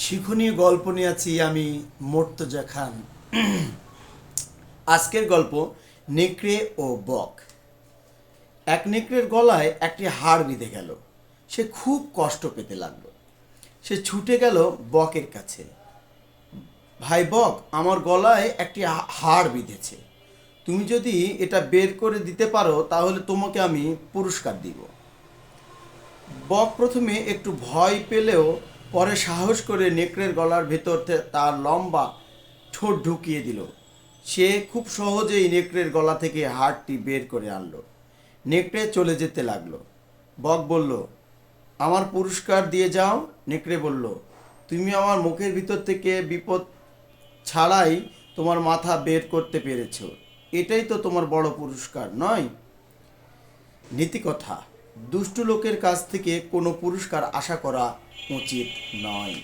শিক্ষণীয় গল্প নিয়ে আছি আমি মোর্তজা খান। আজকের গল্প নেকড়ে ও বক। এক নেকড়ের গলায় একটি হাড় বিঁধে গেল। সে খুব কষ্ট পেতে লাগলো। সে ছুটে গেল বকের কাছে। ভাই বক, আমার গলায় একটি হাড় বিঁধেছে। তুমি যদি এটা বের করে দিতে পারো তাহলে তোমাকে আমি পুরস্কার দিব। বক প্রথমে একটু ভয় পেলেও পরে সাহস করে নেকড়ের গলার ভেতর তার লম্বা ঠোঁট ঢুকিয়ে দিল। সে খুব সহজেই নেকড়ের গলা থেকে হাড়টি বের করে আনলো। নেকড়ে চলে যেতে লাগলো। বক বলল, আমার পুরস্কার দিয়ে যাও। নেকড়ে বলল, তুমি আমার মুখের ভিতর থেকে বিপদ ছাড়াই তোমার মাথা বের করতে পেরেছো। এটাই তো তোমার বড় পুরস্কার, নয়? নীতিকথা: দুষ্টু লোকের কাছ থেকে কোনো পুরস্কার আশা করা উচিত নয়।